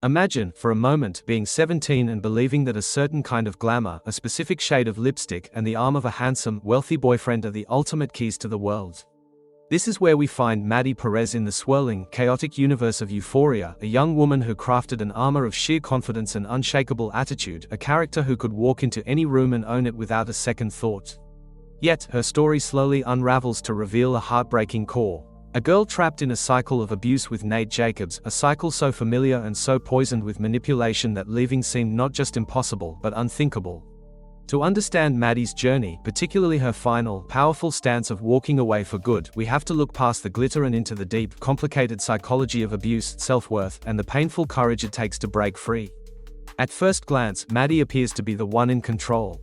Imagine, for a moment, being 17 and believing that a certain kind of glamour, a specific shade of lipstick, and the arm of a handsome, wealthy boyfriend are the ultimate keys to the world. This is where we find Maddy Perez in the swirling, chaotic universe of Euphoria, a young woman who crafted an armor of sheer confidence and unshakable attitude, a character who could walk into any room and own it without a second thought. Yet, her story slowly unravels to reveal a heartbreaking core. A girl trapped in a cycle of abuse with Nate Jacobs, a cycle so familiar and so poisoned with manipulation that leaving seemed not just impossible but unthinkable. To understand Maddy's journey, particularly her final, powerful stance of walking away for good, we have to look past the glitter and into the deep, complicated psychology of abuse, self-worth, and the painful courage it takes to break free. At first glance, Maddy appears to be the one in control.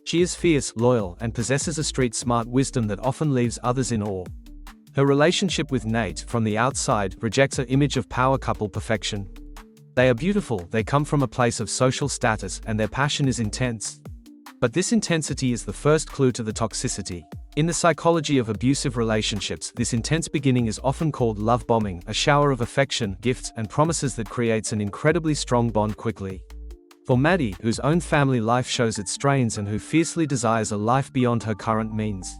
She is fierce, loyal, and possesses a street-smart wisdom that often leaves others in awe. Her relationship with Nate, from the outside, rejects her image of power couple perfection. They are beautiful, they come from a place of social status, and their passion is intense. But this intensity is the first clue to the toxicity. In the psychology of abusive relationships, this intense beginning is often called love bombing, a shower of affection, gifts, and promises that creates an incredibly strong bond quickly. For Maddy, whose own family life shows its strains and who fiercely desires a life beyond her current means,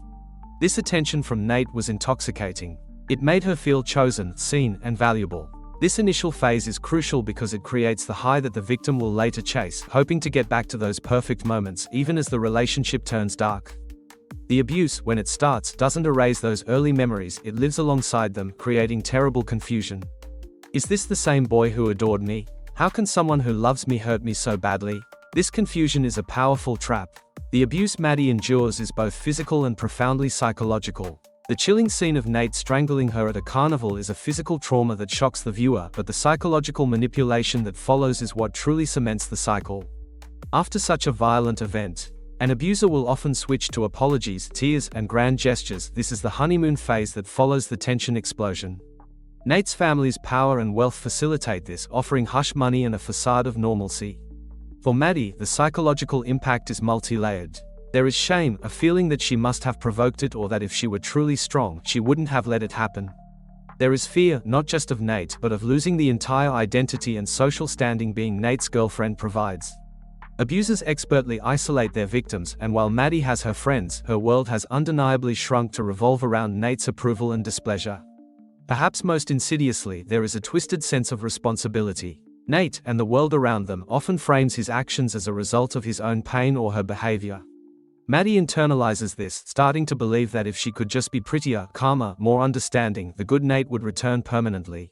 this attention from Nate was intoxicating. It made her feel chosen, seen, and valuable. This initial phase is crucial because it creates the high that the victim will later chase, hoping to get back to those perfect moments, even as the relationship turns dark. The abuse, when it starts, doesn't erase those early memories, it lives alongside them, creating terrible confusion. Is this the same boy who adored me? How can someone who loves me hurt me so badly? This confusion is a powerful trap. The abuse Maddy endures is both physical and profoundly psychological. The chilling scene of Nate strangling her at a carnival is a physical trauma that shocks the viewer, but the psychological manipulation that follows is what truly cements the cycle. After such a violent event, an abuser will often switch to apologies, tears, and grand gestures. This is the honeymoon phase that follows the tension explosion. Nate's family's power and wealth facilitate this, offering hush money and a facade of normalcy. For Maddy, the psychological impact is multi-layered. There is shame, a feeling that she must have provoked it or that if she were truly strong, she wouldn't have let it happen. There is fear, not just of Nate, but of losing the entire identity and social standing being Nate's girlfriend provides. Abusers expertly isolate their victims, and while Maddy has her friends, her world has undeniably shrunk to revolve around Nate's approval and displeasure. Perhaps most insidiously, there is a twisted sense of responsibility. Nate, and the world around them, often frames his actions as a result of his own pain or her behavior. Maddy internalizes this, starting to believe that if she could just be prettier, calmer, more understanding, the good Nate would return permanently.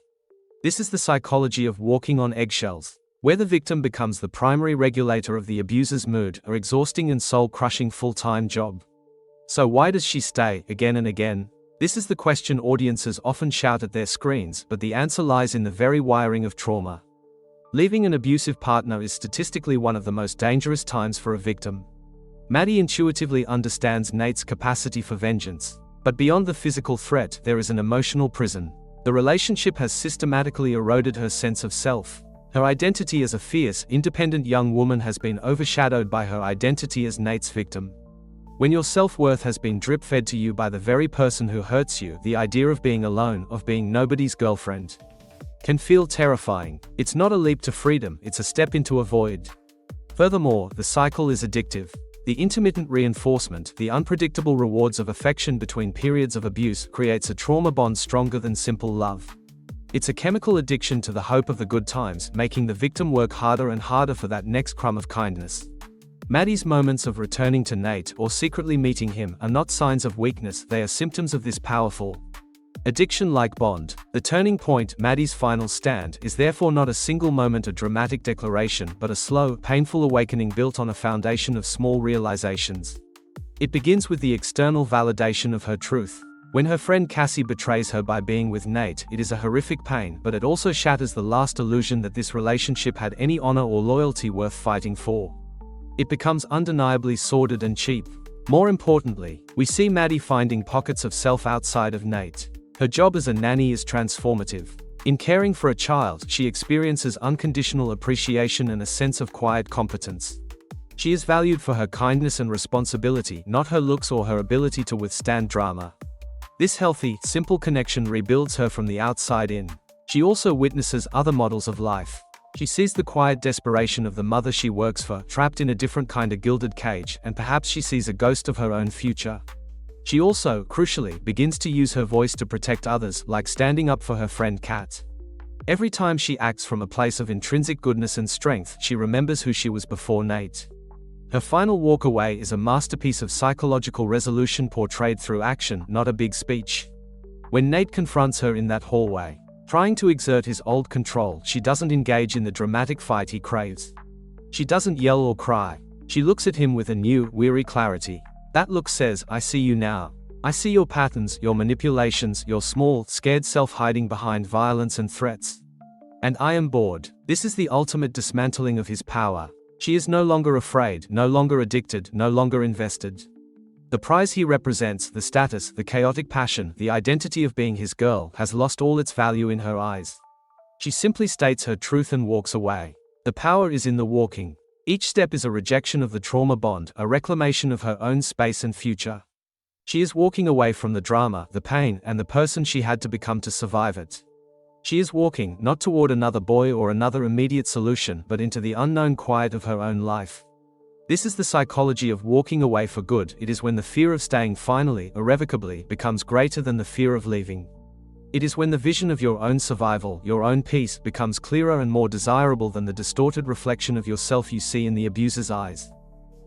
This is the psychology of walking on eggshells, where the victim becomes the primary regulator of the abuser's mood, an exhausting and soul-crushing full-time job. So why does she stay, again and again? This is the question audiences often shout at their screens, but the answer lies in the very wiring of trauma. Leaving an abusive partner is statistically one of the most dangerous times for a victim. Maddy intuitively understands Nate's capacity for vengeance. But beyond the physical threat, there is an emotional prison. The relationship has systematically eroded her sense of self. Her identity as a fierce, independent young woman has been overshadowed by her identity as Nate's victim. When your self-worth has been drip-fed to you by the very person who hurts you, the idea of being alone, of being nobody's girlfriend, can feel terrifying. It's not a leap to freedom, it's a step into a void. Furthermore, the cycle is addictive. The intermittent reinforcement, the unpredictable rewards of affection between periods of abuse, creates a trauma bond stronger than simple love. It's a chemical addiction to the hope of the good times, making the victim work harder and harder for that next crumb of kindness. Maddy's moments of returning to Nate, or secretly meeting him, are not signs of weakness, they are symptoms of this powerful, addiction-like bond. The turning point, Maddy's final stand, is therefore not a single moment of dramatic declaration, but a slow, painful awakening built on a foundation of small realizations. It begins with the external validation of her truth. When her friend Cassie betrays her by being with Nate, it is a horrific pain, but it also shatters the last illusion that this relationship had any honor or loyalty worth fighting for. It becomes undeniably sordid and cheap. More importantly, we see Maddy finding pockets of self outside of Nate. Her job as a nanny is transformative. In caring for a child, she experiences unconditional appreciation and a sense of quiet competence. She is valued for her kindness and responsibility, not her looks or her ability to withstand drama. This healthy, simple connection rebuilds her from the outside in. She also witnesses other models of life. She sees the quiet desperation of the mother she works for, trapped in a different kind of gilded cage, and perhaps she sees a ghost of her own future. She also, crucially, begins to use her voice to protect others, like standing up for her friend Kat. Every time she acts from a place of intrinsic goodness and strength, she remembers who she was before Nate. Her final walk away is a masterpiece of psychological resolution portrayed through action, not a big speech. When Nate confronts her in that hallway, trying to exert his old control, she doesn't engage in the dramatic fight he craves. She doesn't yell or cry. She looks at him with a new, weary clarity. That look says, "I see you now. I see your patterns, your manipulations, your small, scared self hiding behind violence and threats. And I am bored." This is the ultimate dismantling of his power. She is no longer afraid, no longer addicted, no longer invested. The prize he represents, the status, the chaotic passion, the identity of being his girl, has lost all its value in her eyes. She simply states her truth and walks away. The power is in the walking. Each step is a rejection of the trauma bond, a reclamation of her own space and future. She is walking away from the drama, the pain, and the person she had to become to survive it. She is walking, not toward another boy or another immediate solution, but into the unknown quiet of her own life. This is the psychology of walking away for good. It is when the fear of staying finally, irrevocably, becomes greater than the fear of leaving. It is when the vision of your own survival, your own peace, becomes clearer and more desirable than the distorted reflection of yourself you see in the abuser's eyes.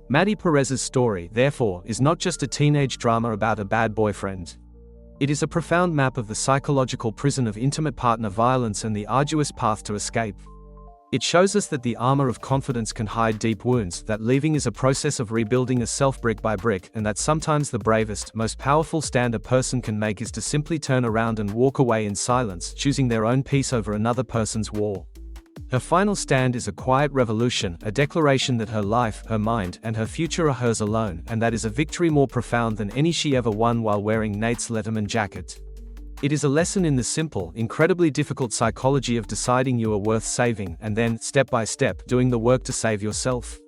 Maddy Perez's story, therefore, is not just a teenage drama about a bad boyfriend. It is a profound map of the psychological prison of intimate partner violence and the arduous path to escape. It shows us that the armor of confidence can hide deep wounds, that leaving is a process of rebuilding a self brick by brick, and that sometimes the bravest, most powerful stand a person can make is to simply turn around and walk away in silence, choosing their own peace over another person's war. Her final stand is a quiet revolution, a declaration that her life, her mind, and her future are hers alone, and that is a victory more profound than any she ever won while wearing Nate's letterman jacket. It is a lesson in the simple, incredibly difficult psychology of deciding you are worth saving, and then, step by step, doing the work to save yourself.